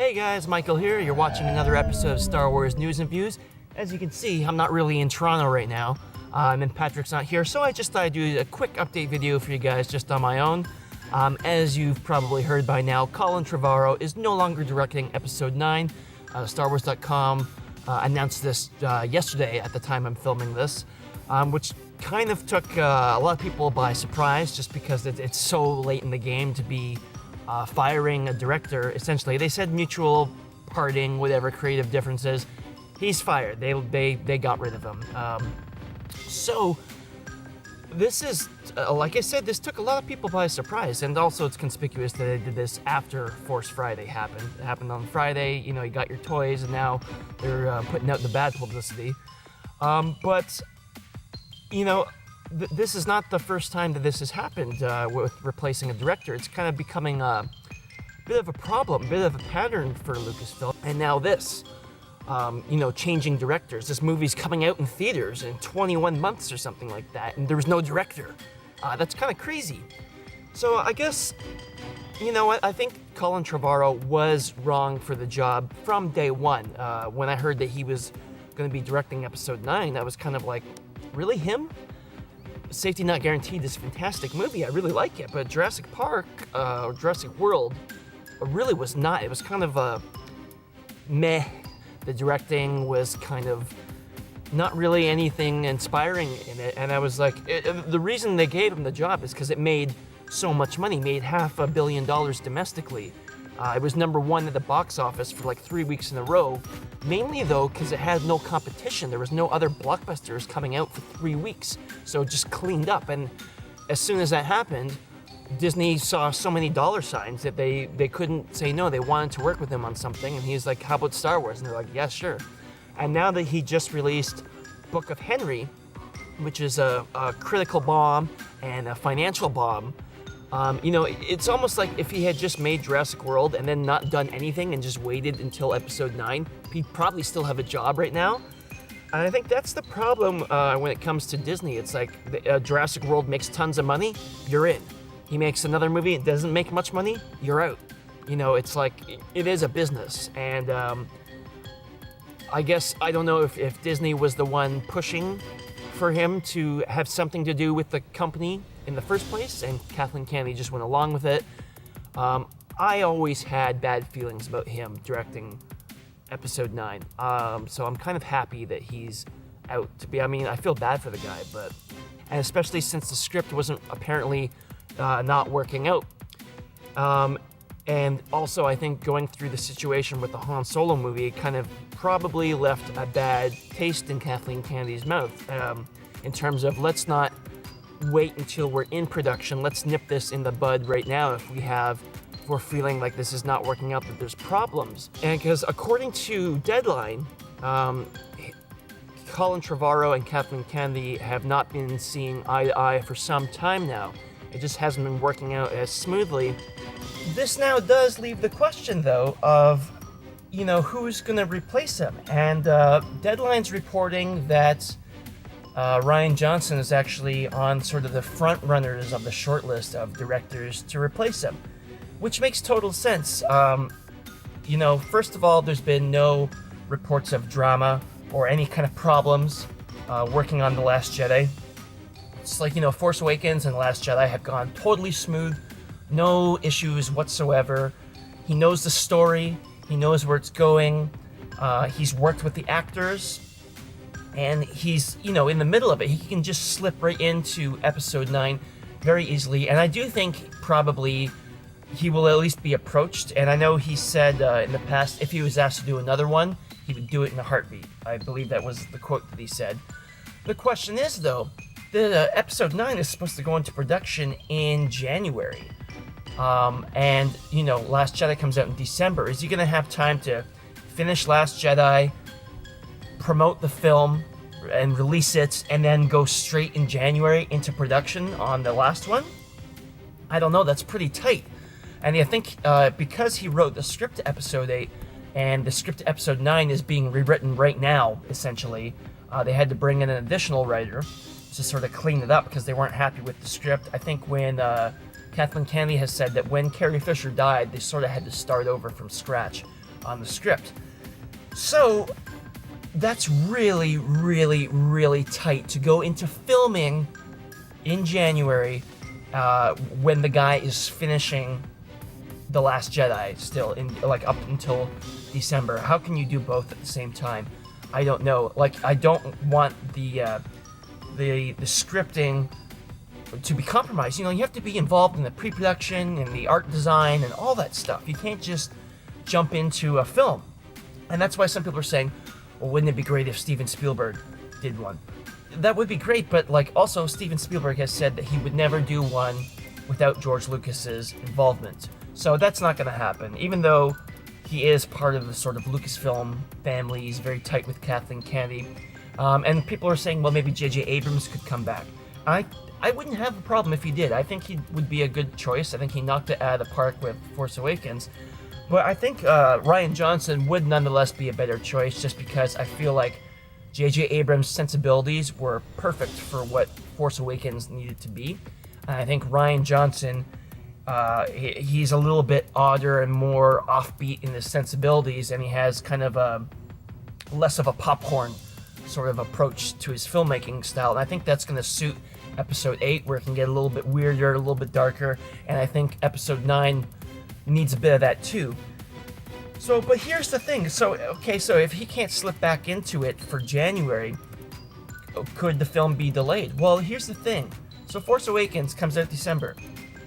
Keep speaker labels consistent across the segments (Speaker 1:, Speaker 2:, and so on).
Speaker 1: Hey guys, Michael here. You're watching another episode of Star Wars News and Views. As you can see, I'm not really in Toronto right now, and Patrick's not here, so I just thought I'd do a quick update video for you guys just on my own. As you've probably heard by now, Colin Trevorrow is no longer directing Episode 9. StarWars.com announced this yesterday at the time I'm filming this, which kind of took a lot of people by surprise just because it's so late in the game to be firing a director. Essentially, they said mutual parting, whatever creative differences. He's fired. They got rid of him. So this is, like I said, this took a lot of people by surprise, and also it's conspicuous that they did this after Force Friday happened. It happened on Friday. You know, you got your toys, and now they're putting out the bad publicity. But you know, this is not the first time that this has happened with replacing a director. It's kind of becoming a bit of a problem, a bit of a pattern for Lucasfilm. And now this, you know, changing directors. This movie's coming out in theaters in 21 months or something like that, and there's no director. That's kind of crazy. So I guess, you know what, I think Colin Trevorrow was wrong for the job from day one. When I heard that he was going to be directing Episode 9, I was kind of like, really him? Safety Not Guaranteed is a fantastic movie. I really like it, but Jurassic Park, or Jurassic World, really was not. It was kind of a meh. The directing was kind of not really anything inspiring in it, and I was like, the reason they gave him the job is because it made so much money, made $500 million domestically. It was #1 at the box office for like 3 weeks in a row, mainly though because it had no competition. There was no other blockbusters coming out for 3 weeks, so it just cleaned up. And as soon as that happened, Disney saw so many dollar signs that they couldn't say no. They wanted to work with him on something, and he's like, how about Star Wars? And they're like, yeah, sure. And now that he just released Book of Henry, which is a critical bomb and a financial bomb, you know, it's almost like if he had just made Jurassic World and then not done anything and just waited until Episode 9, he'd probably still have a job right now. And I think that's the problem when it comes to Disney. It's like Jurassic World makes tons of money, you're in. He makes another movie, it doesn't make much money, you're out. You know, it's like, it is a business. And I guess, I don't know if Disney was the one pushing for him to have something to do with the company in the first place, and Kathleen Kennedy just went along with it. I always had bad feelings about him directing Episode 9, so I'm kind of happy that he's out. I mean, I feel bad for the guy, and especially since the script wasn't apparently not working out. And also, I think going through the situation with the Han Solo movie kind of probably left a bad taste in Kathleen Kennedy's mouth, in terms of, let's not wait until we're in production, let's nip this in the bud right now if we're feeling like this is not working out, that there's problems. And because according to Deadline, Colin Trevorrow and Kathleen Kennedy have not been seeing eye to eye for some time now. It just hasn't been working out as smoothly. This now does leave the question, though, of, you know, who's going to replace him. And Deadline's reporting that Rian Johnson is actually on sort of the front runners of the shortlist of directors to replace him, which makes total sense. You know, first of all, there's been no reports of drama or any kind of problems working on The Last Jedi. It's like, you know, Force Awakens and The Last Jedi have gone totally smooth, no issues whatsoever. He knows the story, he knows where it's going, he's worked with the actors, and he's, you know, in the middle of it. He can just slip right into Episode 9 very easily, and I do think probably he will at least be approached. And I know he said in the past, if he was asked to do another one, he would do it in a heartbeat. I believe that was the quote that he said. The question is, though, the Episode 9 is supposed to go into production in January. And, you know, Last Jedi comes out in December. Is he going to have time to finish Last Jedi, promote the film, and release it, and then go straight in January into production on the last one? I don't know, that's pretty tight. And I think because he wrote the script to Episode 8, and the script to Episode 9 is being rewritten right now, essentially, they had to bring in an additional writer to sort of clean it up because they weren't happy with the script. I think when Kathleen Kennedy has said that when Carrie Fisher died, they sort of had to start over from scratch. on the script. So that's really, really, really tight to go into filming in January when the guy is finishing The Last Jedi still, like up until December. How can you do both at the same time? I don't know. Like, I don't want the scripting to be compromised. You know, you have to be involved in the pre-production and the art design and all that stuff. You can't just jump into a film. And that's why some people are saying, well, wouldn't it be great if Steven Spielberg did one? That would be great, but like also Steven Spielberg has said that he would never do one without George Lucas's involvement. So that's not going to happen, even though he is part of the sort of Lucasfilm family. He's very tight with Kathleen Kennedy. And people are saying, well, maybe J.J. Abrams could come back. I wouldn't have a problem if he did. I think he would be a good choice. I think he knocked it out of the park with Force Awakens. But I think Rian Johnson would nonetheless be a better choice, just because I feel like J.J. Abrams' sensibilities were perfect for what Force Awakens needed to be. And I think Rian Johnson, he's a little bit odder and more offbeat in his sensibilities, and he has kind of a less of a popcorn sort of approach to his filmmaking style. And I think that's going to suit Episode 8, where it can get a little bit weirder, a little bit darker, and I think Episode 9 needs a bit of that too. So, but here's the thing. So if he can't slip back into it for January, could the film be delayed? Well, here's the thing. So Force Awakens comes out December.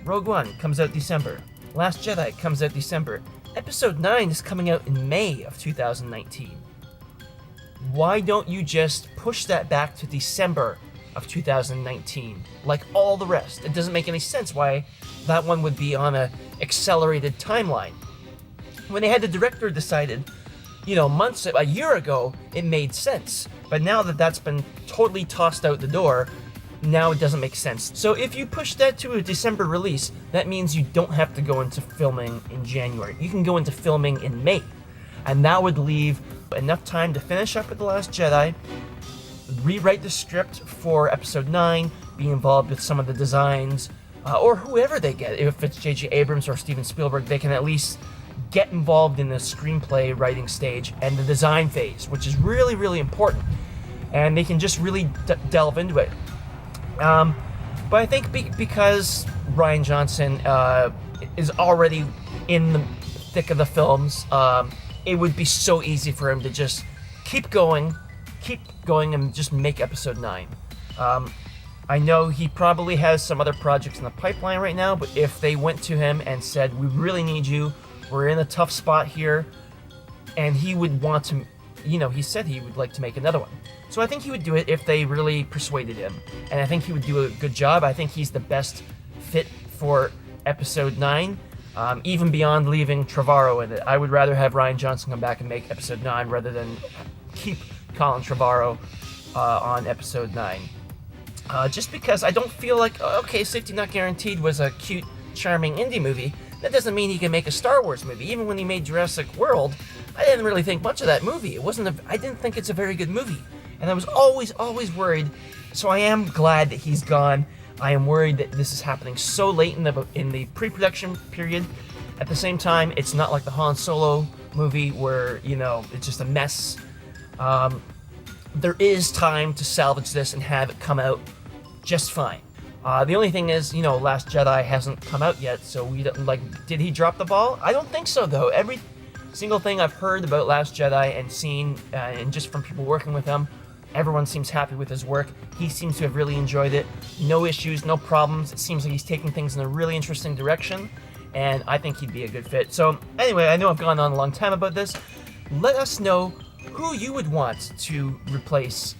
Speaker 1: Rogue One comes out December. Last Jedi comes out December. Episode 9 is coming out in May of 2019. Why don't you just push that back to December of 2019, like all the rest? It doesn't make any sense why that one would be on a accelerated timeline. When they had the director decided, a year ago, it made sense. But now that that's been totally tossed out the door, now it doesn't make sense. So if you push that to a December release, that means you don't have to go into filming in January. You can go into filming in May. And that would leave enough time to finish up with The Last Jedi, rewrite the script for Episode 9, be involved with some of the designs, or whoever they get. If it's J.J. Abrams or Steven Spielberg, they can at least get involved in the screenplay writing stage and the design phase, which is really, really important. And they can just really delve into it. But I think because Rian Johnson is already in the thick of the films, it would be so easy for him to just keep going and just make Episode 9. I know he probably has some other projects in the pipeline right now, but if they went to him and said, we really need you, we're in a tough spot here, and he would want to, he said he would like to make another one. So I think he would do it if they really persuaded him, and I think he would do a good job. I think he's the best fit for Episode 9, even beyond leaving Trevorrow in it. I would rather have Rian Johnson come back and make Episode 9 rather than keep Colin Trevorrow on Episode 9. Just because I don't feel like, Safety Not Guaranteed was a cute, charming indie movie. That doesn't mean he can make a Star Wars movie. Even when he made Jurassic World, I didn't really think much of that movie. I didn't think it's a very good movie. And I was always worried. So I am glad that he's gone. I am worried that this is happening so late in the pre-production period. At the same time, it's not like the Han Solo movie where, it's just a mess. There is time to salvage this and have it come out just fine. The only thing is, Last Jedi hasn't come out yet, so we don't, did he drop the ball? I don't think so, though. Every single thing I've heard about Last Jedi and seen, and just from people working with him, everyone seems happy with his work. He seems to have really enjoyed it. No issues, no problems. It seems like he's taking things in a really interesting direction, and I think he'd be a good fit. So, anyway, I know I've gone on a long time about this. Let us know who you would want to replace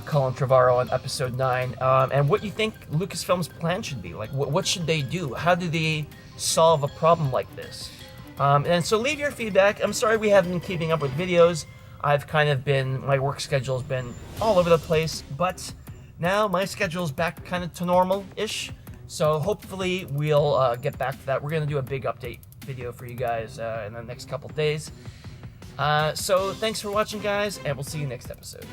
Speaker 1: Colin Trevorrow on Episode 9, and what you think Lucasfilm's plan should be. Like, what should they do? How do they solve a problem like this? And so leave your feedback. I'm sorry we haven't been keeping up with videos. My work schedule's been all over the place, but now my schedule's back kind of to normal-ish, so hopefully we'll get back to that. We're going to do a big update video for you guys in the next couple days. So thanks for watching, guys, and we'll see you next episode.